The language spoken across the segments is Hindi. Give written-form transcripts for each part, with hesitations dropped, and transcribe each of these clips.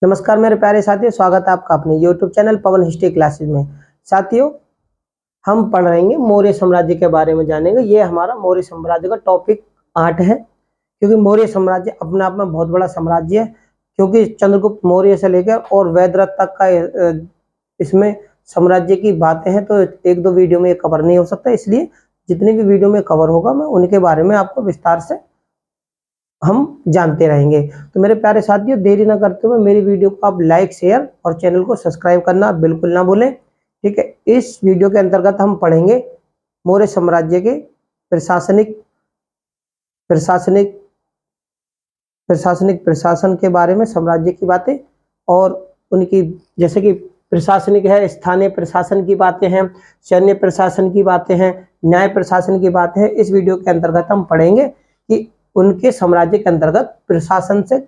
नमस्कार मेरे प्यारे साथियों, स्वागत है आपका अपने YouTube चैनल पवन हिस्ट्री क्लासेस में। साथियों, हम पढ़ रहेंगे मौर्य साम्राज्य के बारे में जानेंगे। ये हमारा मौर्य साम्राज्य का टॉपिक 8 है, क्योंकि मौर्य साम्राज्य अपने आप में बहुत बड़ा साम्राज्य है। क्योंकि चंद्रगुप्त मौर्य से लेकर और वैदरथ तक का इसमें साम्राज्य की बातें हैं, तो एक दो वीडियो में ये कवर नहीं हो सकता। इसलिए जितनी भी वीडियो में कवर होगा, मैं उनके बारे में आपको विस्तार से हम जानते रहेंगे। तो मेरे प्यारे साथियों, देरी ना करते हुए मेरी वीडियो को आप लाइक, शेयर और चैनल को सब्सक्राइब करना बिल्कुल ना भूलें। ठीक है, इस वीडियो के अंतर्गत हम पढ़ेंगे मौर्य साम्राज्य के प्रशासनिक प्रशासनिक प्रशासनिक प्रशासन के बारे में, साम्राज्य की बातें और उनकी, जैसे कि प्रशासनिक है, स्थानीय प्रशासन की बातें हैं, सैन्य प्रशासन की बातें हैं, न्याय प्रशासन की बातें हैं। इस वीडियो के अंतर्गत हम पढ़ेंगे कि उनके साम्राज्य के अंतर्गत प्रशासन से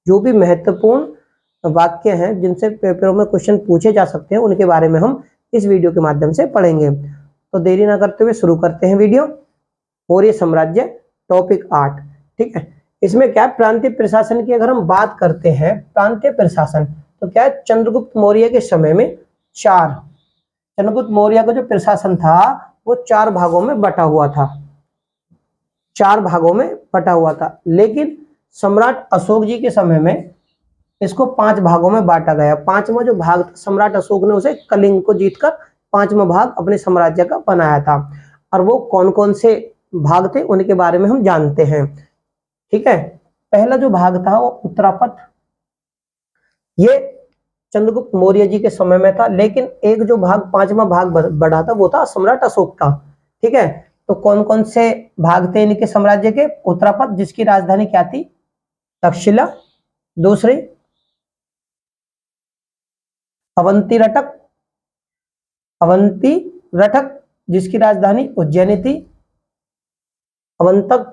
जो भी महत्वपूर्ण वाक्य हैं, जिनसे पेपरों में क्वेश्चन पूछे जा सकते हैं, उनके बारे में हम इस वीडियो के माध्यम से पढ़ेंगे। तो देरी ना करते हुए शुरू करते हैं वीडियो। मौर्य साम्राज्य टॉपिक 8। ठीक है, इसमें क्या प्रांतीय प्रशासन की अगर हम बात करते हैं, प्रांतीय प्रशासन, तो क्या है, चंद्रगुप्त मौर्य के समय में चंद्रगुप्त मौर्य का जो प्रशासन था वो 4 भागों में बटा हुआ था। 4 भागों में बटा हुआ था, लेकिन सम्राट अशोक जी के समय में इसको 5 भागों में बांटा गया। 5वां जो भाग था, सम्राट अशोक ने उसे कलिंग को जीतकर 5वां भाग अपने साम्राज्य का बनाया था। और वो कौन कौन से भाग थे उनके बारे में हम जानते हैं। ठीक है, पहला जो भाग था वो उत्तरापथ, ये चंद्रगुप्त मौर्य जी के समय में था। लेकिन एक जो भाग 5वां भाग बढ़ा था वो था सम्राट अशोक का। ठीक है, तो कौन कौन से भाग थे इनके साम्राज्य के? उत्तरापथ, जिसकी राजधानी क्या थी? तक्षशिला। दूसरी अवंती रटक, जिसकी राजधानी उज्जैनी थी। अवंतक।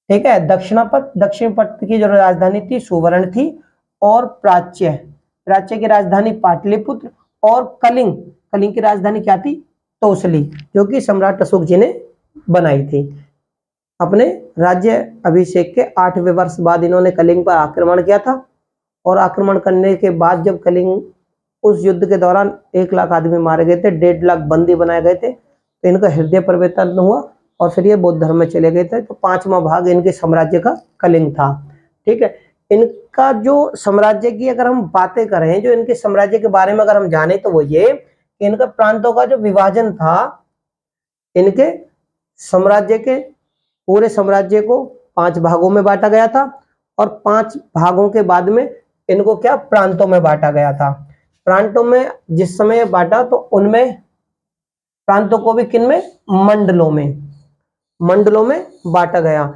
ठीक है, दक्षिण पथ की जो राजधानी थी सुवर्ण थी। और प्राच्य की राजधानी पाटलिपुत्र। और कलिंग की राजधानी क्या थी? तोसली, जो कि सम्राट अशोक जी ने बनाई थी। अपने राज्य अभिषेक के 8वें वर्ष बाद इन्होंने कलिंग पर आक्रमण किया था। और आक्रमण करने के बाद जब कलिंग, उस युद्ध के दौरान 1 लाख आदमी मारे गए थे, 1.5 लाख बंदी बनाए गए थे, तो इनका हृदय परिवर्तन हुआ और फिर ये बौद्ध धर्म में चले गए थे। तो 5वां भाग इनके साम्राज्य का कलिंग था। ठीक है, इनका जो साम्राज्य की अगर हम बातें करें, जो इनके साम्राज्य के बारे में अगर हम जाने, तो वो ये कि इनका प्रांतों का जो विभाजन था, इनके साम्राज्य के पूरे साम्राज्य को 5 भागों में बांटा गया था। और 5 भागों के बाद में इनको क्या, प्रांतों में बांटा गया था। प्रांतों में जिस समय बांटा, तो उनमें प्रांतों को भी किन में? मंडलों में बांटा गया।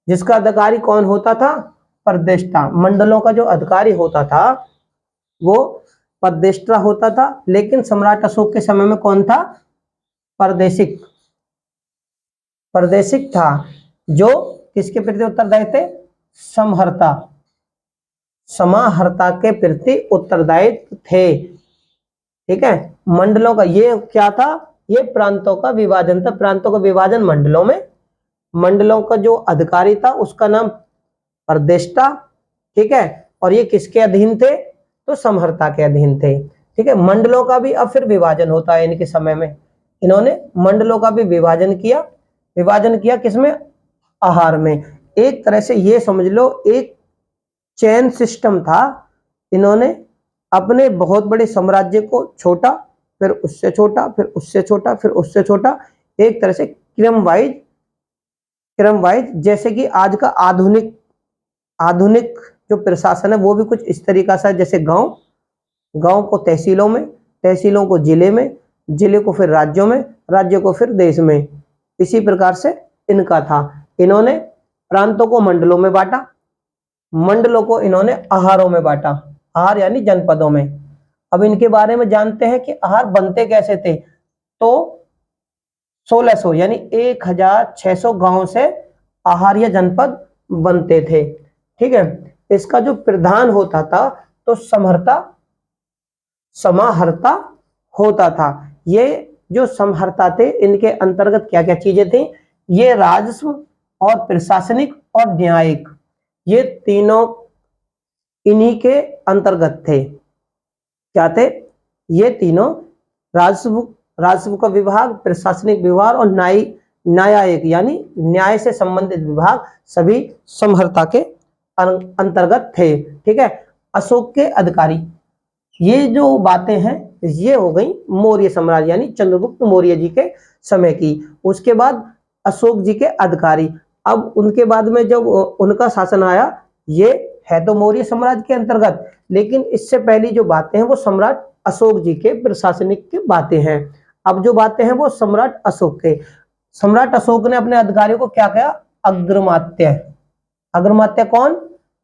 जिसका अधिकारी कौन होता था? परदेष्टा। मंडलों का जो अधिकारी होता था वो परदेष्टा होता था। लेकिन सम्राट अशोक के समय में कौन था? परदेशिक था, जो किसके प्रति उत्तरदायी थे? समाहर्ता के प्रति उत्तरदायित्व थे। ठीक है, मंडलों का ये क्या था? ये प्रांतों का विभाजन था। प्रांतों का विभाजन मंडलों में। मंडलों का जो अधिकारी था उसका नाम परदेष्टा। ठीक है, और ये किसके अधीन थे? तो समहर्ता के अधीन थे। ठीक है, मंडलों का भी अब फिर विभाजन होता है इनके समय में। इन्होंने मंडलों का भी विभाजन किया किसमें? आहार में। एक तरह से ये समझ लो, एक चेन सिस्टम था। इन्होंने अपने बहुत बड़े साम्राज्य को छोटा, फिर उससे छोटा, फिर उससे छोटा, फिर उससे छोटा, एक तरह से क्रम वाइज, जैसे कि आज का आधुनिक जो प्रशासन है वो भी कुछ इस तरीका से, जैसे गांव को तहसीलों में, तहसीलों को जिले में, जिले को फिर राज्यों में, राज्यों को फिर देश में। इसी प्रकार से इनका था। इन्होंने प्रांतों को मंडलों में बांटा, मंडलों को इन्होंने आहारों में बांटा, आहार यानी जनपदों में। अब इनके बारे में जानते हैं कि आहार बनते कैसे थे। तो 1600 यानी 1600 गांव से आहार या जनपद बनते थे। ठीक है, इसका जो प्रधान होता था तो समाहर्ता होता था। ये जो समहर्ता थे, इनके अंतर्गत क्या क्या चीजें थी? ये राजस्व और प्रशासनिक और न्यायिक, ये तीनों इन्हीं के अंतर्गत थे। क्या थे ये तीनों? राजस्व का विभाग, प्रशासनिक विभाग और न्यायिक यानी न्याय से संबंधित विभाग सभी समहर्ता के अंतर्गत थे। ठीक है। अशोक के अधिकारी, ये जो बातें हैं ये हो गई मौर्य साम्राज्य यानी चंद्रगुप्त मौर्य जी के समय की। उसके बाद अशोक जी के अधिकारी, अब उनके बाद में जब उनका शासन आया, ये है तो मौर्य साम्राज्य के अंतर्गत, लेकिन इससे पहली जो बातें हैं वो सम्राट अशोक जी के प्रशासनिक की बातें हैं। अब जो बातें हैं वो सम्राट अशोक के। सम्राट अशोक ने अपने अधिकारियों को क्या कहा? अग्रमात्य। अग्रमात्य कौन?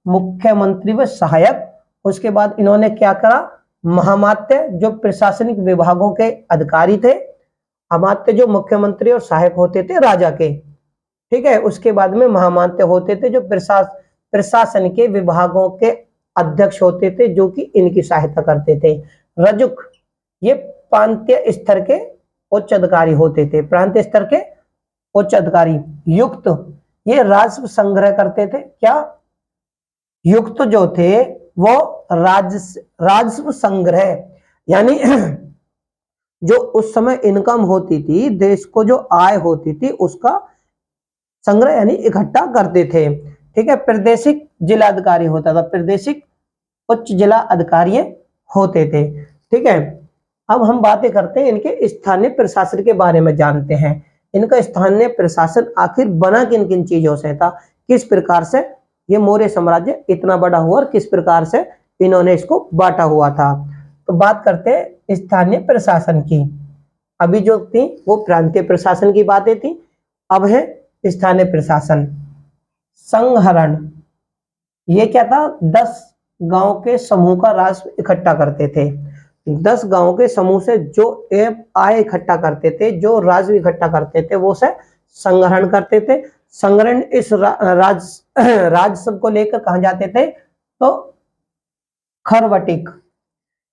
मुख्यमंत्री व सहायक। उसके बाद इन्होंने क्या करा? महामात्य, जो प्रशासनिक विभागों के अधिकारी थे। अमात्य जो मुख्यमंत्री और सहायक होते थे राजा के। ठीक है। उसके बाद में महामात्य होते थे जो प्रशासन के विभागों के अध्यक्ष होते थे, जो कि इनकी सहायता करते थे। रजुक, ये प्रांतीय स्तर के उच्च अधिकारी होते थे, प्रांतीय स्तर के उच्च अधिकारी। युक्त, ये राजस्व संग्रह करते थे। क्या? युक्त जो थे वो राजस्व संग्रह यानी जो उस समय इनकम होती थी, देश को जो आय होती थी उसका संग्रह यानी इकट्ठा करते थे। ठीक है। प्रादेशिक जिलाधिकारी होता था, प्रादेशिक उच्च जिला अधिकारी होते थे। ठीक है। अब हम बातें करते हैं इनके स्थानीय प्रशासन के बारे में, जानते हैं इनका स्थानीय प्रशासन आखिर बना किन किन चीजों से था, किस प्रकार से ये मौर्य साम्राज्य इतना बड़ा हुआ और किस प्रकार से इन्होंने इसको बांटा हुआ था। तो बात करते हैं स्थानीय प्रशासन की। अभी जो थी वो प्रांतीय प्रशासन की बातें थी, अब है स्थानीय प्रशासन। संहरण, ये क्या था? 10 गांव के समूह का राजस्व इकट्ठा करते थे। 10 गांव के समूह से जो आय इकट्ठा करते थे, जो राजस्व इकट्ठा करते थे, वो से संग्रहण करते थे। संग्रहण इस राजस्व को लेकर कहां जाते थे? तो खरवटिक,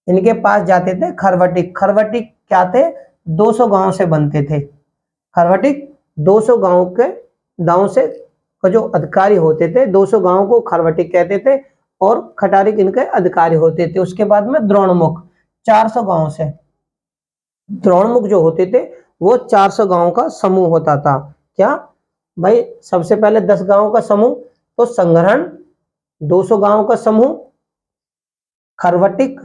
इनके पास जाते थे। खरवटिक, खरवटिक क्या थे? 200 गांव से बनते थे। खरवटिक 200 गांव से जो अधिकारी होते थे, 200 गांव को खरवटिक कहते थे और खटारिक इनके अधिकारी होते थे। उसके बाद में द्रोणमुख, 400 गांव से द्रोणमुख जो होते थे वो 400 गांव का समूह होता था। क्या भाई? सबसे पहले 10 गांव का समूह तो संग्रहण, 200 गांव का समूह खरवटिक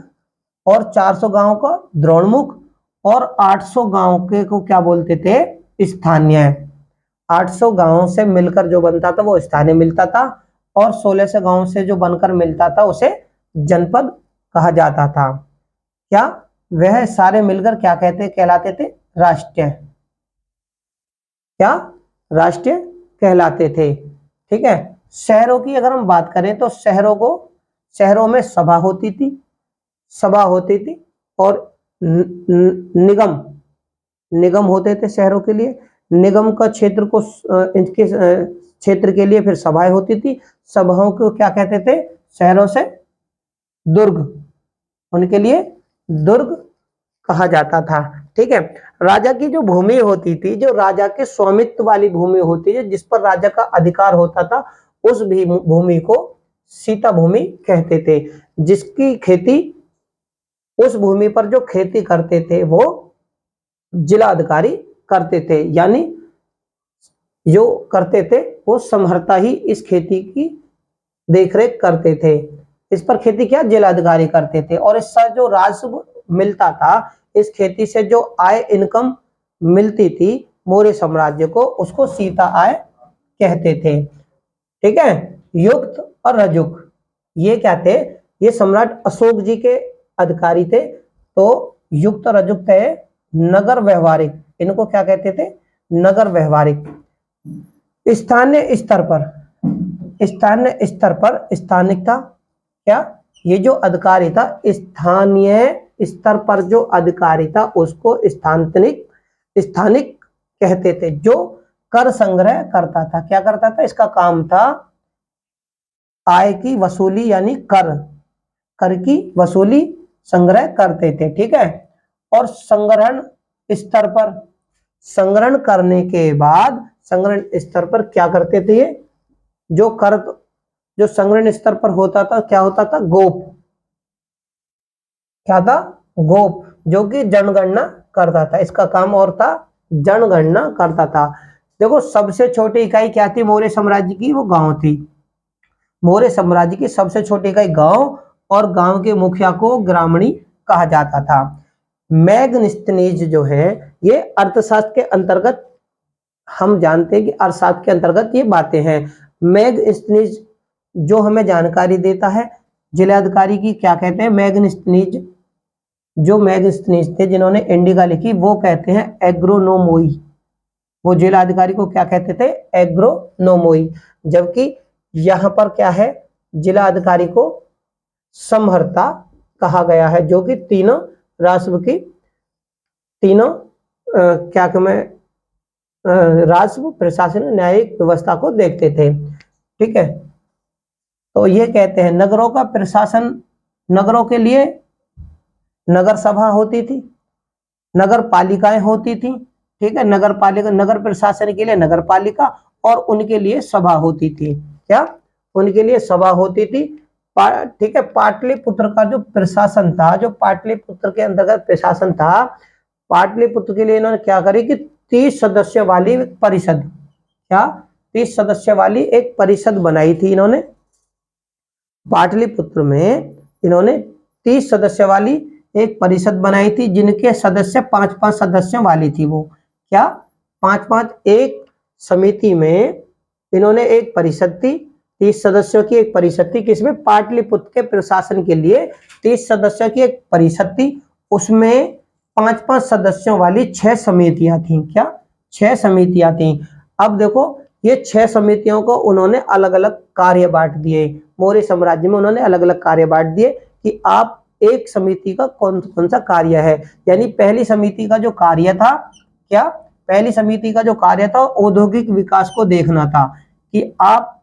और 400 गांव का द्रोणमुख और 800 गांव के को क्या बोलते थे? स्थानीय। 800 गांव से मिलकर जो बनता था वो स्थानीय मिलता था और 1600 गांव से जो बनकर मिलता था उसे जनपद कहा जाता था। क्या? वह सारे मिलकर क्या कहलाते थे? राष्ट्रीय। क्या? राष्ट्रीय कहलाते थे। ठीक है। शहरों की अगर हम बात करें तो शहरों में सभा होती थी और निगम होते थे शहरों के लिए। निगम का क्षेत्र को इनके क्षेत्र के लिए फिर सभाएं होती थी। सभाओं को क्या कहते थे? शहरों से दुर्ग, उनके लिए दुर्ग कहा जाता था। ठीक है। राजा की जो भूमि होती थी, जो राजा के स्वामित्व वाली भूमि होती है, जिस पर राजा का अधिकार होता था, उस भी भूमि को सीता भूमि कहते थे। जिसकी खेती, उस भूमि पर जो खेती करते थे वो जिला अधिकारी करते थे, यानी जो करते थे वो समहर्ता ही इस खेती की देखरेख करते थे। इस पर खेती क्या? जिला अधिकारी करते थे। और इससे जो राजस्व मिलता था, इस खेती से जो आय इनकम मिलती थी मौर्य साम्राज्य को, उसको सीता आय कहते थे। ठीक है। युक्त और रजुक, ये क्या थे? ये सम्राट अशोक जी के अधिकारी थे। तो युक्त और रजुक थे नगर व्यवहारिक, इनको क्या कहते थे? नगर व्यवहारिक। स्थानीय स्तर पर स्थानिकता, क्या? ये जो अधिकारी था, स्थानीय स्तर पर जो अधिकारी था उसको स्थानिक कहते थे। जो कर संग्रह करता था, क्या करता था? इसका काम था आय की वसूली, यानी कर की वसूली संग्रह करते थे। ठीक है। और संग्रहण करने के बाद संग्रहण स्तर पर क्या करते थे? ये जो कर जो संगठन स्तर पर होता था क्या होता था, गोप। क्या था, गोप, जो कि जनगणना करता था। इसका काम और था जनगणना करता था। देखो सबसे छोटी इकाई क्या थी मौर्य साम्राज्य की, वो गांव थी। मौर्य साम्राज्य की सबसे छोटी इकाई गांव, और गांव के मुखिया को ग्रामणी कहा जाता था। मैगस्थनीज जो है ये अर्थशास्त्र के अंतर्गत, हम जानते हैं कि अर्थशास्त्र के अंतर्गत ये बातें हैं। मैगस्थनीज जो हमें जानकारी देता है जिलाधिकारी की, क्या कहते हैं, मैगस्थनीज। जो मैगस्थनीज थे जिन्होंने इंडिका लिखी वो कहते हैं एग्रोनोमोई। वो जिला अधिकारी को क्या कहते थे, एग्रोनोमोई। जबकि यहाँ पर क्या है, जिला अधिकारी को समहर्ता कहा गया है, जो कि तीनों राष्ट्र की तीनों क्या कहें, राष्ट्र प्रशासन न्यायिक व्यवस्था को देखते थे। ठीक है, तो ये कहते हैं नगरों का प्रशासन, नगरों के लिए नगर सभा होती थी, नगर पालिकाएं होती थी। ठीक है, नगर पालिका, नगर प्रशासन के लिए नगर पालिका, और उनके लिए सभा होती थी। क्या, उनके लिए सभा होती थी। ठीक है, पाटलिपुत्र का जो प्रशासन था, जो पाटलिपुत्र के अंतर्गत प्रशासन था, पाटलिपुत्र के लिए इन्होंने क्या करी कि 30 सदस्य वाली परिषद, क्या 30 सदस्य वाली एक परिषद बनाई थी इन्होंने। पाटलिपुत्र में इन्होंने 30 सदस्य वाली एक परिषद बनाई थी, जिनके सदस्य 5-5 सदस्यों वाली थी। वो क्या, 5-5 एक समिति में इन्होंने एक परिषद थी, 30 सदस्यों की एक परिषद थी। किसमें, पाटलिपुत्र के प्रशासन के लिए 30 सदस्यों की एक परिषद थी। उसमें 5-5 सदस्यों वाली 6 समितियां थी। क्या, 6 समितियां थी। अब देखो ये 6 समितियों को उन्होंने अलग अलग कार्य बांट दिए। मौर्य साम्राज्य में उन्होंने अलग अलग कार्य बांट दिए कि आप एक समिति का कौन कौन सा कार्य है। यानी पहली समिति का जो कार्य था, क्या, पहली समिति का जो कार्य था औद्योगिक विकास को देखना था, कि आप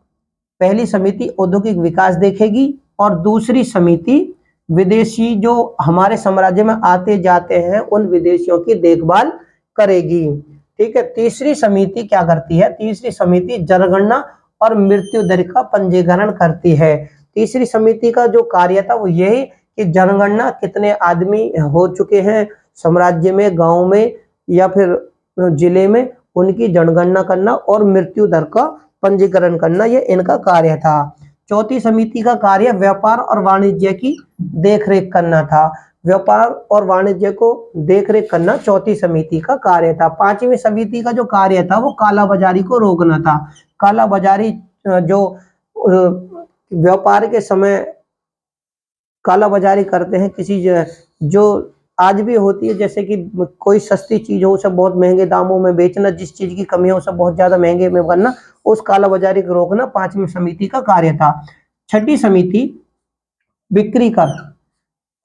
पहली समिति औद्योगिक विकास देखेगी, और दूसरी समिति विदेशी जो हमारे साम्राज्य में आते जाते हैं उन विदेशियों की देखभाल करेगी। ठीक है, तीसरी समिति क्या करती है, तीसरी समिति जनगणना और मृत्यु दर का पंजीकरण करती है। तीसरी समिति का जो कार्य था वो यही कि जनगणना, कितने आदमी हो चुके हैं साम्राज्य में, गांव में या फिर जिले में, उनकी जनगणना करना और मृत्यु दर का पंजीकरण करना, ये इनका कार्य था। चौथी समिति का कार्य व्यापार और वाणिज्य की देखरेख करना था। व्यापार और वाणिज्य को देखरेख करना चौथी समिति का कार्य था। पांचवी समिति का जो कार्य था वो कालाबाजारी को रोकना था। कालाबाजारी जो व्यापार के समय कालाबाजारी करते हैं किसी जो आज भी होती है, जैसे कि कोई सस्ती चीज हो उसे बहुत महंगे दामों में बेचना, जिस चीज की कमी हो उसे बहुत ज्यादा महंगे में करना, उस कालाबाजारी को रोकना पांचवी समिति का कार्य था। छठी समिति बिक्री कर,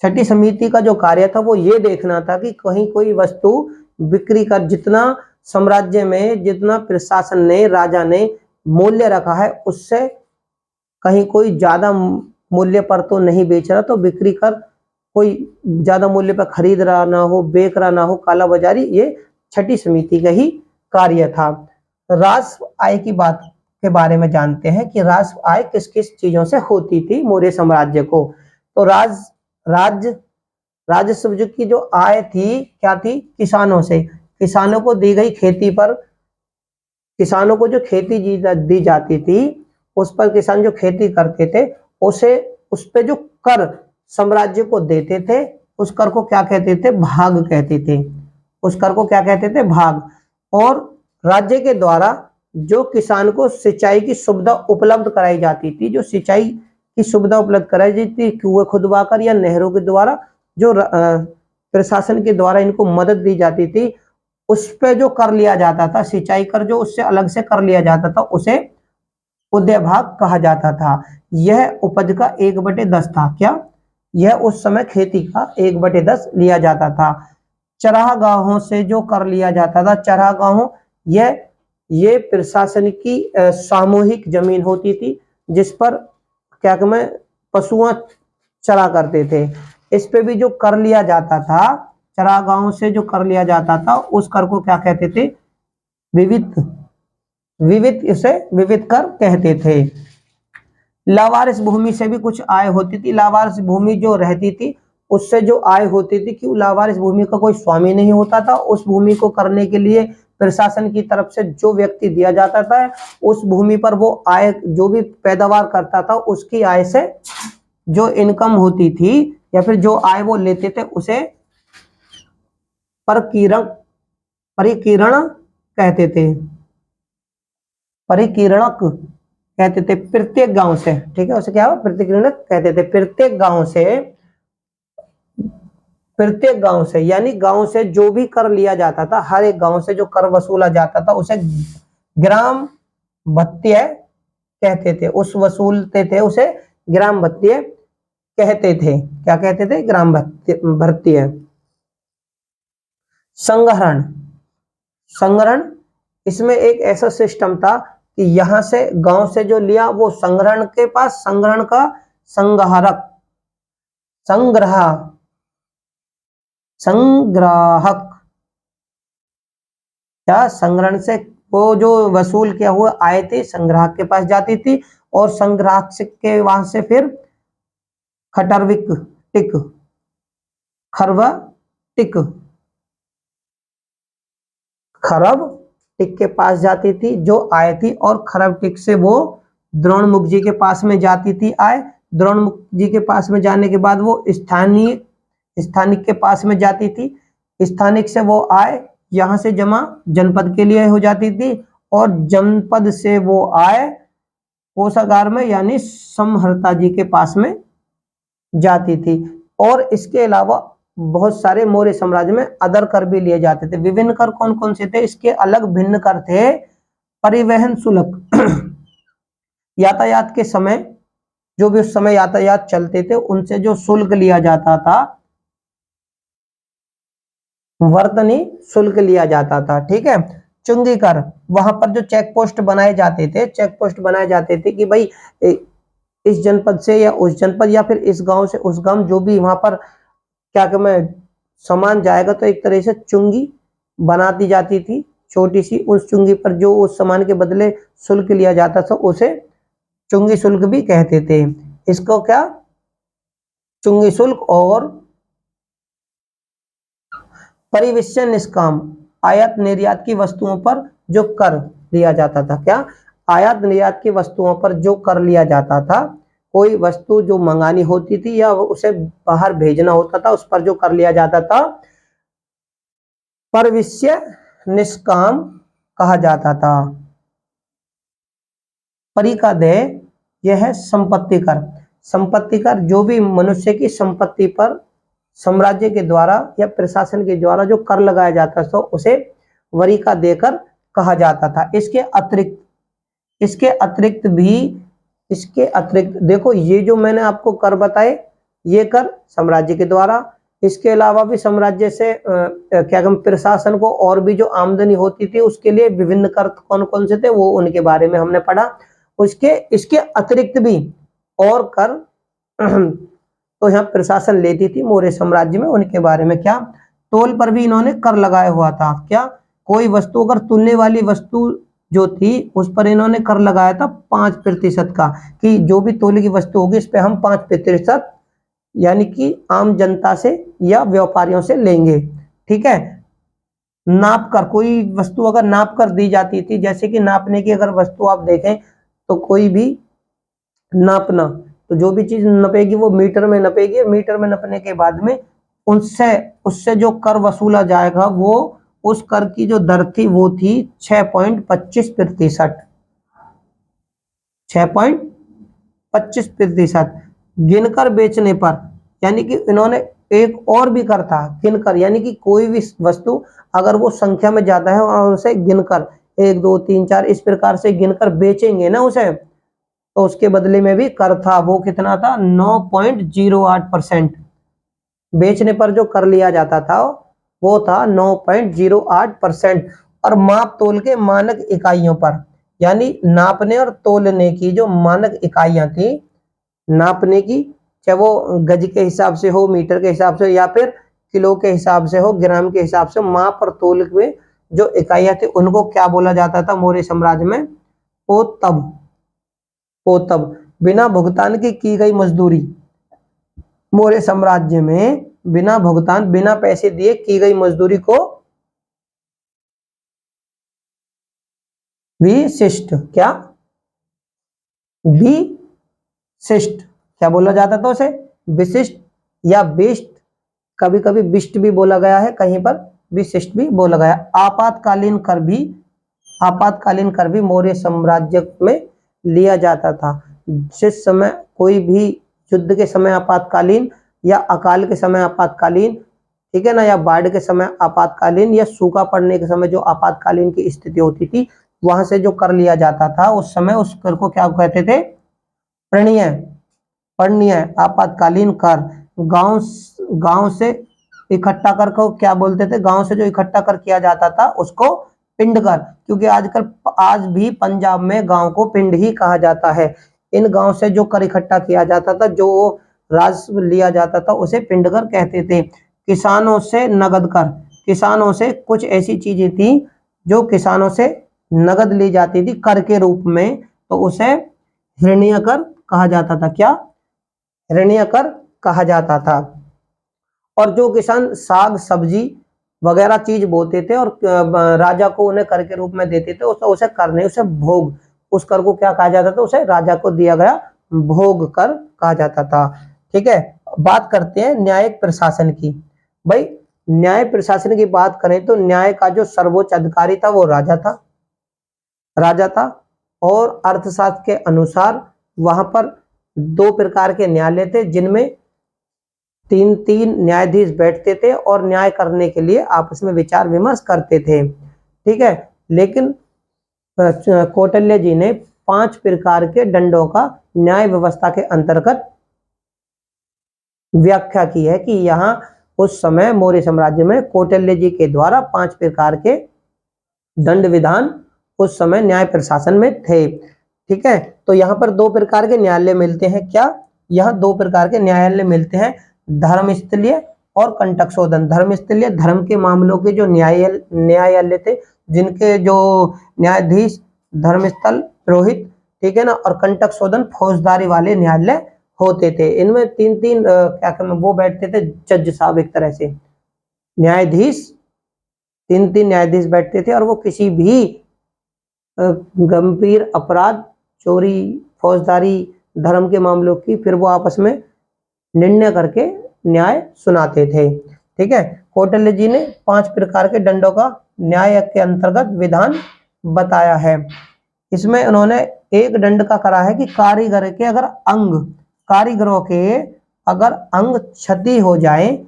छठी समिति का जो कार्य था वो ये देखना था कि कहीं कोई वस्तु बिक्री कर, जितना साम्राज्य में, जितना प्रशासन ने, राजा ने मूल्य रखा है उससे कहीं कोई ज्यादा मूल्य पर तो नहीं बेच रहा, तो बिक्री कर कोई ज्यादा मूल्य पर खरीद रहा ना हो, बेच रहा ना हो, कालाबाजारी, ये छठी समिति का ही कार्य था। राजस्व आय की बात के बारे में जानते हैं कि राजस्व आय किस किस चीजों से होती थी मौर्य साम्राज्य को। तो राजस्व की जो आय थी क्या थी, किसानों से, किसानों को दी गई खेती पर, किसानों को जो खेती दी जाती थी उस पर किसान जो खेती करते थे उसे, उस पे जो कर साम्राज्य को देते थे उस कर को क्या कहते थे, भाग कहते थे। उस कर को क्या कहते थे, भाग। और राज्य के द्वारा जो किसान को सिंचाई की सुविधा उपलब्ध कराई जाती थी, जो सिंचाई की सुविधा उपलब्ध कराई जाती थी कुएं खुदवाकर या नहरों के द्वारा, जो प्रशासन के द्वारा इनको मदद दी जाती थी, उस पे जो कर लिया जाता था, सिंचाई कर जो उससे अलग से कर लिया जाता था, उसे उदय भाग कहा जाता था। यह उपज का 1/10 था। क्या, यह उस समय खेती का 1/10 लिया जाता था। चरागाहों से जो कर लिया जाता था, चरागाहों, ये प्रशासन की सामूहिक जमीन होती थी जिस पर क्या कहते पशुओं चरा करते थे। इस पे भी जो कर लिया जाता था, चरागाहों से जो कर लिया जाता था उस कर को क्या कहते थे, विविध कर कहते थे। लावारिस भूमि से भी कुछ आय होती थी। लावारिस भूमि जो रहती थी उससे जो आय होती थी, कि लावारिस भूमि का कोई स्वामी नहीं होता था, उस भूमि को करने के लिए प्रशासन की तरफ से जो व्यक्ति दिया जाता था, उस भूमि पर वो आय जो भी पैदावार करता था उसकी आय से जो इनकम होती थी या फिर जो आय वो लेते थे उसे परिकीर्ण कहते थे, परिकीर्णक कहते थे प्रत्येक गांव से। ठीक है, उसे क्या प्रतिकीर्णक कहते थे। प्रत्येक गांव से यानी गांव से जो भी कर लिया जाता था, हर एक गांव से जो कर वसूला जाता था उसे ग्राम भत्य कहते थे। उस वसूलते थे उसे ग्राम भत्य कहते थे। क्या कहते थे? ग्राम भत्य। संग्रहण, संग्रहण इसमें एक ऐसा सिस्टम था कि यहां से गांव से जो लिया वो संग्रहण के पास, संग्रहण का संग्राहक, संग्राहक या संग्रहण से वो जो वसूल किया हुआ आए थे संग्राहक के पास जाती थी, और संग्राहक के वहां से फिर खरब टिक के पास जाती थी जो आय थी, और खरब टिक से वो द्रोणमुख जी के पास में जाती थी आय। द्रोणमुख जी के पास में जाने के बाद वो स्थानिक के पास में जाती थी। स्थानिक से वो आय यहां से जमा जनपद के लिए हो जाती थी, और जनपद से वो आय कोषागार में यानी समहर्ता जी के पास में जाती थी। और इसके अलावा बहुत सारे मौर्य साम्राज्य में अदर कर भी लिए जाते थे। विभिन्न कर कौन कौन से थे? इसके अलग भिन्न कर थे। परिवहन शुल्क यातायात के समय, जो भी उस समय यातायात चलते थे उनसे जो शुल्क लिया जाता था, वर्तनी शुल्क लिया जाता था। ठीक है। चुंगी कर, वहां पर जो चेक पोस्ट बनाए जाते थे, चेक पोस्ट बनाए जाते थे कि भाई इस जनपद से या उस जनपद या फिर इस गांव से उस गांव, जो भी वहां पर क्या कहते हैं सामान जाएगा, तो एक तरह से चुंगी बना दी जाती थी छोटी सी। उस चुंगी पर जो उस सामान के बदले शुल्क लिया जाता था उसे चुंगी शुल्क भी कहते थे। इसको क्या चुंगी शुल्क। और परिवेश्य निष्काम, आयात निर्यात की वस्तुओं पर जो कर लिया जाता था। क्या? आयात निर्यात की वस्तुओं पर जो कर लिया जाता था, कोई वस्तु जो मंगानी होती थी या उसे बाहर भेजना होता था, उस पर जो कर लिया जाता था परिवेश्य निष्काम कहा जाता था। परि का देय यह है संपत्ति कर। संपत्ति कर जो भी मनुष्य की संपत्ति पर साम्राज्य के द्वारा या प्रशासन के द्वारा जो कर लगाया जाता था उसे वरी का देकर कहा जाता था। इसके अतिरिक्त देखो, ये जो मैंने आपको कर बताए ये कर साम्राज्य के द्वारा, इसके अलावा भी साम्राज्य से क्या कहते प्रशासन को और भी जो आमदनी होती थी उसके लिए विभिन्न कर कौन कौन से थे वो उनके बारे में हमने पढ़ा। इसके अतिरिक्त भी और कर तो यहाँ प्रशासन लेती थी मौर्य साम्राज्य में, उनके बारे में क्या तोल पर भी इन्होंने कर लगाया हुआ था। क्या? कोई वस्तु अगर तुलने वाली वस्तु जो थी उस पर इन्होंने कर लगाया था 5% का, कि जो भी तोले की वस्तु होगी इस पे हम 5% यानी कि आम जनता से या व्यापारियों से लेंगे। ठीक है। नाप कर, कोई वस्तु अगर नाप कर दी जाती थी, जैसे कि नापने की अगर वस्तु आप देखें तो कोई भी नापना, तो जो भी चीज नपेगी वो मीटर में नपेगी, मीटर में नपने के बाद में उससे जो कर वसूला जाएगा वो उस कर की जो दर थी वो थी 6.25%। 6.25% गिनकर बेचने पर, यानी कि इन्होंने एक और भी कर था गिनकर, यानी कि कोई भी वस्तु अगर वो संख्या में ज्यादा है और उसे गिनकर 1 2 3 4 इस प्रकार से गिनकर बेचेंगे ना उसे, तो उसके बदले में भी कर था। वो कितना था? 9.08%। बेचने पर जो कर लिया जाता था वो था 9.08%। और माप तोल के मानक इकाइयों पर, यानी नापने और तोलने की जो मानक इकाइयां थी, नापने की चाहे वो गज के हिसाब से हो, मीटर के हिसाब से, या फिर किलो के हिसाब से हो, ग्राम के हिसाब से, माप और तोल में जो इकाइयां थी उनको क्या बोला जाता था मौर्य साम्राज्य में? पोतब। बिना भुगतान की गई मजदूरी। मौर्य साम्राज्य में बिना भुगतान, बिना पैसे दिए की गई मजदूरी को विशिष्ट, क्या विशिष्ट क्या बोला जाता था उसे? विशिष्ट या विष्ट, कभी कभी विष्ट भी बोला गया है, कहीं पर विशिष्ट भी बोला गया। आपातकालीन कर भी मौर्य साम्राज्य में लिया जाता था। जिस समय कोई भी युद्ध के समय आपातकालीन, या अकाल के समय आपातकालीन, ठीक है ना, या बाढ़ के समय आपातकालीन, या सूखा पड़ने के समय जो आपातकालीन की स्थिति होती थी, वहां से जो कर लिया जाता था उस समय, उस कर को क्या कहते थे? परणीय आपातकालीन कर। गांव से इकट्ठा कर को क्या बोलते थे? गांव से जो इकट्ठा कर किया जाता था उसको पिंड कर, क्योंकि आज भी पंजाब में गांव को पिंड ही कहा जाता है। इन गांव से जो कर इकट्ठा किया जाता था, जो राजस्व लिया जाता था, उसे पिंड कर कहते थे। किसानों से नगद कर, किसानों से कुछ ऐसी चीजें थी जो किसानों से नगद ली जाती थी कर के रूप में, तो उसे हिरण्य कर कहा जाता था। क्या? हिरण्य कर कहा जाता था। और जो किसान साग सब्जी वगैरह चीज बोते थे और राजा को उन्हें कर के रूप में देते थे, उसे कर नहीं, उसे भोग, उस कर को क्या कहा जाता था? उसे राजा को दिया गया भोग कर कहा जाता था। ठीक है, बात करते हैं न्यायिक प्रशासन की। भाई न्याय प्रशासन की बात करें तो न्याय का जो सर्वोच्च अधिकारी था वो राजा था। और अर्थशास्त्र के अनुसार वहां पर 2 प्रकार के न्यायालय थे, जिनमें 3 न्यायाधीश बैठते थे और न्याय करने के लिए आपस में विचार विमर्श करते थे। ठीक है, लेकिन कौटिल्य जी ने 5 प्रकार के दंडों का न्याय व्यवस्था के अंतर्गत व्याख्या की है कि यहाँ उस समय मौर्य साम्राज्य में कौटिल्य जी के द्वारा 5 प्रकार के दंड विधान उस समय न्याय प्रशासन में थे। ठीक है, तो यहाँ पर 2 प्रकार के न्यायालय मिलते हैं। क्या? यहाँ 2 प्रकार के न्यायालय मिलते हैं, धर्मस्थलीय और कंटक शोधन। धर्मस्थलीय धर्म के मामलों के जो न्यायालय थे, जिनके जो न्यायाधीश धर्मस्थल पुरोहित, ठीक है ना, और कंटक शोधन फौजदारी वाले न्यायालय होते थे। इनमें 3 क्या वो बैठते थे, जज साहब, एक तरह से न्यायाधीश, 3 न्यायाधीश बैठते थे, और वो किसी भी गंभीर अपराध, चोरी, फौजदारी, धर्म के मामलों की फिर वो आपस में निर्णय करके न्याय सुनाते थे। ठीक है, कौटिल्य जी ने 5 प्रकार के दंडों का न्याय के अंतर्गत विधान बताया है। इसमें उन्होंने एक दंड का करा है कि कारीगरों के अगर अंग क्षति हो जाए,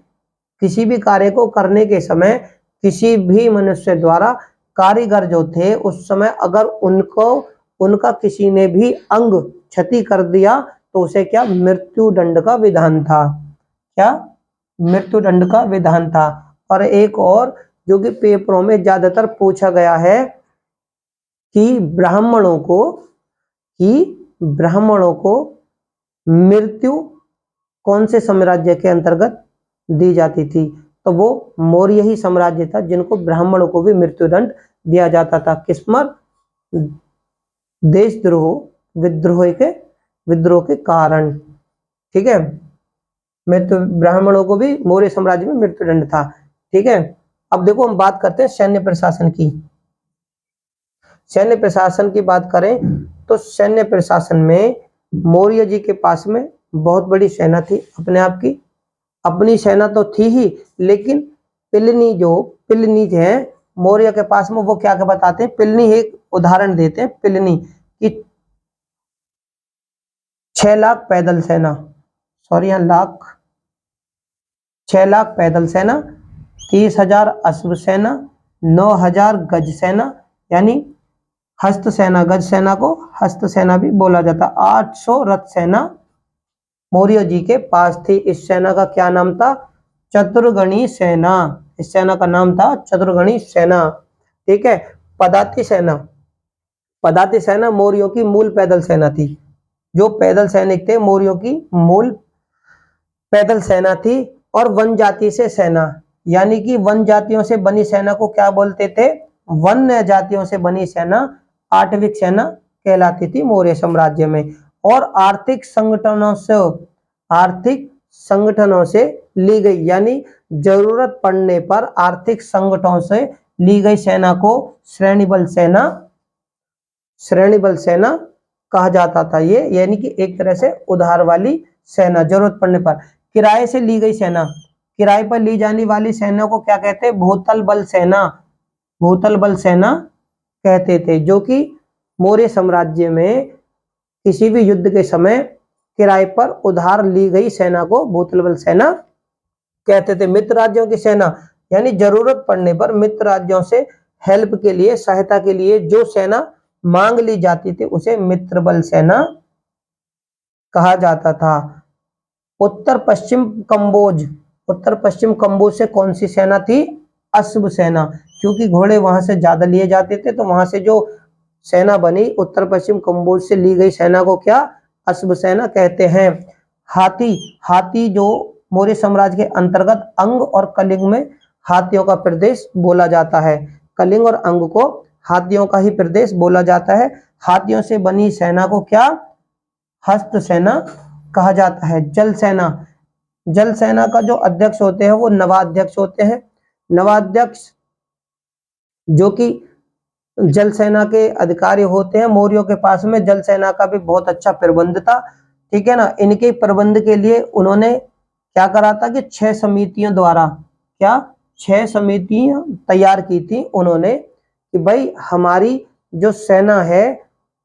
किसी भी कार्य को करने के समय किसी भी मनुष्य द्वारा, कारीगर जो थे उस समय अगर उनका किसी ने भी अंग क्षति कर दिया तो उसे क्या? मृत्यु दंड का विधान था। क्या? मृत्यु दंड का विधान था। और एक और जो कि पेपरों में ज्यादातर पूछा गया है कि ब्राह्मणों को मृत्यु कौन से साम्राज्य के अंतर्गत दी जाती थी, तो वो मौर्य ही साम्राज्य था जिनको ब्राह्मणों को भी मृत्युदंड दिया जाता था। किस्मत देशद्रोह विद्रोह के कारण। ठीक है, ब्राह्मणों को भी मौर्य साम्राज्य में मृत्युदंड था। ठीक है, अब देखो हम बात करते हैं सैन्य प्रशासन की। सैन्य प्रशासन की बात करें तो सैन्य प्रशासन में मौर्य जी के पास में बहुत बड़ी सेना थी, अपने आप की अपनी सेना तो थी ही, लेकिन पिलनी है मौर्य के पास में, वो क्या बताते हैं? पिलनी एक उदाहरण देते हैं, पिलनी की 6 लाख पैदल सेना, 6 लाख पैदल सेना, 30,000 अश्व सेना, 9,000 गज सेना, यानी हस्त सेना, गज सेना को हस्त सेना भी बोला जाता, 800 रथ सेना मौर्य जी के पास थी। इस सेना का क्या नाम था? चतुर्गणी सेना। इस सेना का नाम था चतुर्गणी सेना। ठीक है, पदाति सेना मौर्यों की मूल पैदल सेना थी। जो पैदल सैनिक थे मौर्यों की मूल पैदल सेना थी। और वन जाति से सेना, यानी कि वन जातियों से बनी सेना को क्या बोलते थे? वन्य जातियों से बनी सेना आठविक सेना कहलाती थी मौर्य साम्राज्य में। और आर्थिक संगठनों से ली गई, यानी जरूरत पड़ने पर आर्थिक संगठनों से ली गई सेना को श्रेणीबद्ध सेना कहा जाता था। ये यानी कि एक तरह से उधार वाली सेना, जरूरत पड़ने पर। किराए से ली गई सेना, किराए पर ली जाने वाली सेना को क्या कहते हैं? भूतल बल सेना कहते थे, जो कि मौर्य साम्राज्य में किसी भी युद्ध के समय किराए पर उधार ली गई सेना को भूतल बल सेना कहते थे। मित्र राज्यों की सेना, यानी जरूरत पड़ने पर मित्र राज्यों से हेल्प के लिए, सहायता के लिए जो सेना मांग ली जाती थी उसे मित्र बल सेना कहा जाता था। उत्तर पश्चिम कंबोज से कौन सी सेना थी? अश्व सेना, क्योंकि घोड़े वहां से ज्यादा लिए जाते थे, तो वहां से जो सेना बनी उत्तर पश्चिम कंबोज से ली गई सेना को क्या? अश्व सेना कहते हैं। हाथी जो मौर्य साम्राज्य के अंतर्गत अंग और कलिंग में हाथियों का प्रदेश बोला जाता है। कलिंग और अंग को हाथियों का ही प्रदेश बोला जाता है। हाथियों से बनी सेना को क्या? हस्त सेना कहा जाता है। जल सेना का जो अध्यक्ष होते हैं वो नवाध्यक्ष होते हैं। नवाध्यक्ष जो कि जल सेना के अधिकारी होते हैं। मौर्यों के पास में जल सेना का भी बहुत अच्छा प्रबंध था, ठीक है ना। इनके प्रबंध के लिए उन्होंने क्या करा था कि 6 समितियों द्वारा 6 समितियां तैयार की थी उन्होंने, कि भाई हमारी जो सेना है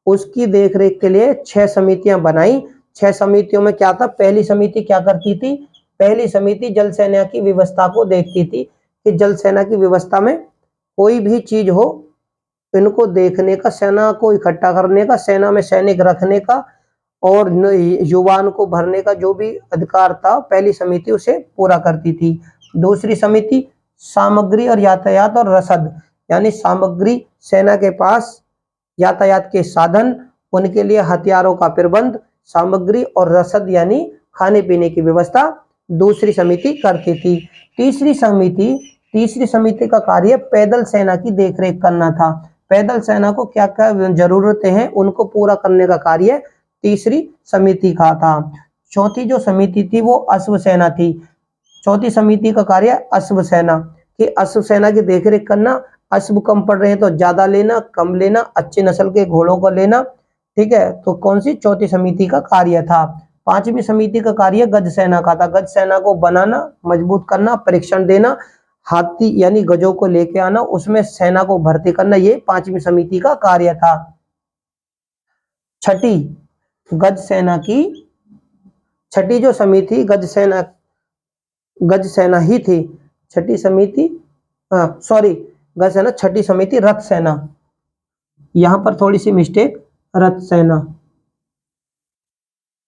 उसकी देखरेख के लिए 6 समितियां बनाई। 6 समितियों में क्या था? पहली समिति क्या करती थी? पहली समिति जल सेना की व्यवस्था को देखती थी, कि जल सेना की व्यवस्था में कोई भी चीज हो, इनको देखने का, सेना को इकट्ठा करने का, सेना में सैनिक रखने का और युवाओं को भरने का जो भी अधिकार था, पहली समिति उसे पूरा करती थी। दूसरी समिति सामग्री और यातायात और रसद, यानी सामग्री, सेना के पास यातायात के साधन, उनके लिए हथियारों का प्रबंध, सामग्री और रसद यानी खाने पीने की व्यवस्था दूसरी समिति करती थी। तीसरी समिति का कार्य पैदल सेना की देखरेख करना था। पैदल सेना को क्या क्या जरूरतें हैं उनको पूरा करने का कार्य तीसरी समिति का था। चौथी जो समिति थी वो अश्व सेना थी। चौथी समिति का कार्य अश्व सेना की देखरेख करना। अश्व कम पड़ रहे हैं तो ज्यादा लेना, कम लेना, अच्छी नस्ल के घोड़ों को लेना, ठीक है। तो कौन सी? चौथी समिति का कार्य था। पांचवी समिति का कार्य गज सेना का था। गज सेना को बनाना, मजबूत करना, परीक्षण देना, हाथी यानी गजों को लेके आना, उसमें सेना को भर्ती करना, ये पांचवी समिति का कार्य था। छठी जो समिति गज सेना ही थी। छठी समिति छठी समिति रथ सेना, यहां पर थोड़ी सी मिस्टेक, रथ सेना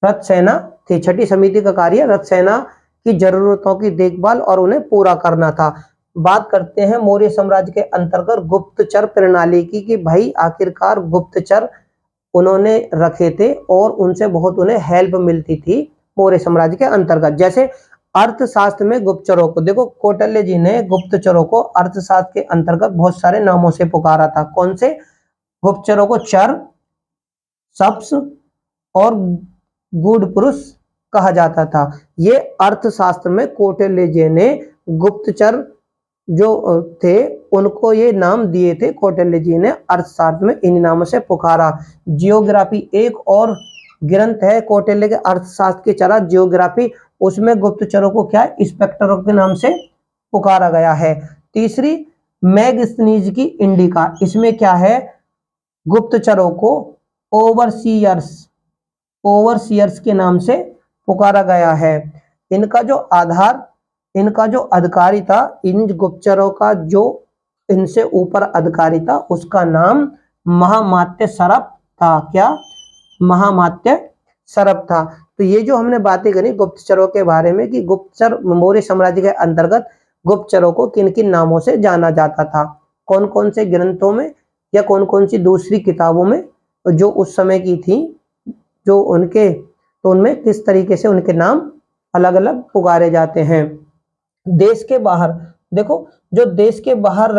थी। छठी समिति का कार्य रथ सेना की जरूरतों की देखभाल और उन्हें पूरा करना था। बात करते हैं मौर्य साम्राज्य के अंतर्गत गुप्तचर प्रणाली की, कि भाई आखिरकार गुप्तचर उन्होंने रखे थे और उनसे बहुत उन्हें हेल्प मिलती थी मौर्य साम्राज्य के अंतर्गत। जैसे अर्थशास्त्र में गुप्तचरों को, देखो कौटिल्य जी ने गुप्तचरों को अर्थशास्त्र के अंतर्गत बहुत सारे नामों से पुकारा था। कौन से? गुप्तचरों को चर, सप्स और गूढ़ पुरुष कहा जाता था। ये अर्थशास्त्र में कौटिल्य जी ने गुप्तचर जो थे उनको ये नाम दिए थे। कौटिल्य जी ने अर्थशास्त्र में इन नामों से पुकारा। जियोग्राफी एक और ग्रंथ है कौटिल्य के अर्थशास्त्र की चरा जियोग्राफी, उसमें गुप्तचरों को क्या? इंस्पेक्टरों के नाम से पुकारा गया है। तीसरी मैगस्थनीज की इंडिका, इसमें क्या है? गुप्तचरों को ओवरसियर्स के नाम से पुकारा गया है। इनका जो अधिकारी था, इन गुप्तचरों का जो इनसे ऊपर अधिकारी था उसका नाम महामात्य सरप था। क्या? महामात्य सरप था। तो ये जो हमने बातें करी गुप्तचरों के बारे में, कि गुप्तचर मौर्य साम्राज्य के अंतर्गत गुप्तचरों को किन किन नामों से जाना जाता था, कौन कौन से ग्रंथों में या कौन कौन सी दूसरी किताबों में जो उस समय की थी, जो उनके, तो उनमें किस तरीके से उनके नाम अलग अलग पुकारे जाते हैं। देश के बाहर देखो, जो देश के बाहर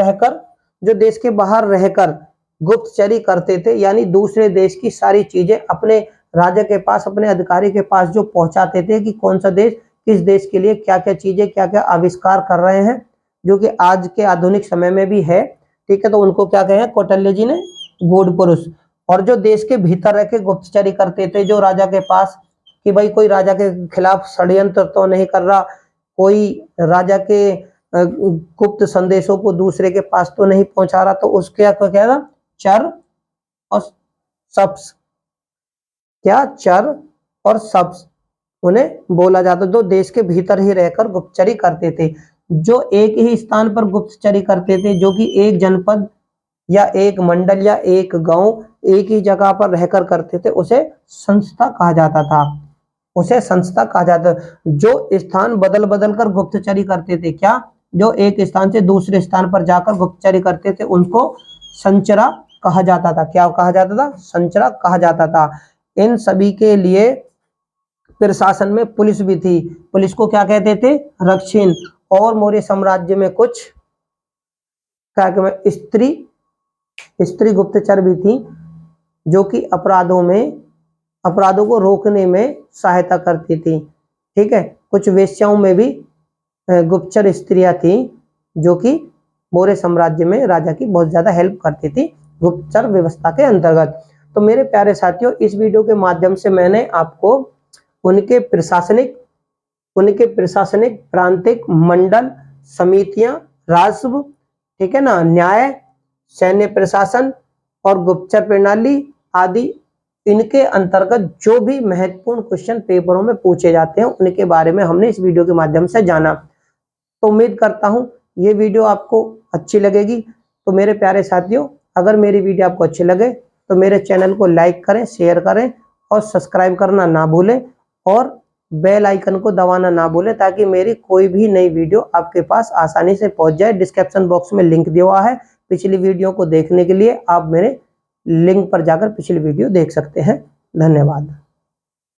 रहकर गुप्तचरी करते थे, यानी दूसरे देश की सारी चीजें अपने राजा के पास, अपने अधिकारी के पास जो पहुंचाते थे कि कौन सा देश किस देश के लिए क्या क्या चीजें, क्या क्या आविष्कार कर रहे हैं, जो कि आज के आधुनिक समय में भी है। ठीक है, तो उनको क्या कहे, कौटिल्य जी ने गूढ़ पुरुष। और जो देश के भीतर रह के गुप्तचरी करते थे, जो राजा के पास, कि भाई कोई राजा के खिलाफ षड्यंत्र तो नहीं कर रहा, कोई राजा के गुप्त संदेशों को दूसरे के पास तो नहीं पहुंचा रहा, तो उसके क्या था, चर और सप्स, क्या चर और सप्स उन्हें बोला जाता, जो देश के भीतर ही रहकर गुप्तचरी करते थे, जो एक ही स्थान पर गुप्तचरी करते थे, जो कि एक जनपद या एक मंडल या एक गांव एक ही जगह पर रहकर करते थे, उसे संस्था कहा जाता था, उसे संस्था कहा जाता। जो स्थान बदल बदल कर गुप्तचरी करते थे, क्या, जो एक स्थान से दूसरे स्थान पर जाकर गुप्तचरी करते थे, उनको संचरा कहा जाता था। क्या कहा जाता था, संचरा कहा जाता था। इन सभी के लिए प्रशासन में पुलिस भी थी, पुलिस को क्या कहते थे, रक्षिन। और मौर्य साम्राज्य में कुछ क्या कहते, स्त्री गुप्तचर भी थी, जो कि अपराधों को रोकने में सहायता करती थी। ठीक है, कुछ वेश्याओं में भी गुप्तचर स्त्रियां थी, जो कि मौर्य साम्राज्य में राजा की बहुत ज्यादा हेल्प करती थी गुप्तचर व्यवस्था के अंतर्गत। तो मेरे प्यारे साथियों, इस वीडियो के माध्यम से मैंने आपको उनके प्रशासनिक प्रांतिक मंडल, समितियां, राजस्व, ठीक है ना, न्याय, सैन्य प्रशासन और गुप्तचर प्रणाली आदि, इनके अंतर्गत जो भी महत्वपूर्ण क्वेश्चन पेपरों में पूछे जाते हैं, उनके बारे में हमने इस वीडियो के माध्यम से जाना। तो उम्मीद करता हूं ये वीडियो आपको अच्छी लगेगी। तो मेरे प्यारे साथियों, अगर मेरी वीडियो आपको अच्छी लगे तो मेरे चैनल को लाइक करें, शेयर करें और सब्सक्राइब करना ना भूलें, और बेल आइकन को दबाना ना भूलें, ताकि मेरी कोई भी नई वीडियो आपके पास आसानी से पहुंच जाए। डिस्क्रिप्शन बॉक्स में लिंक दिया हुआ है, पिछली वीडियो को देखने के लिए आप मेरे लिंक पर जाकर पिछली वीडियो देख सकते हैं। धन्यवाद।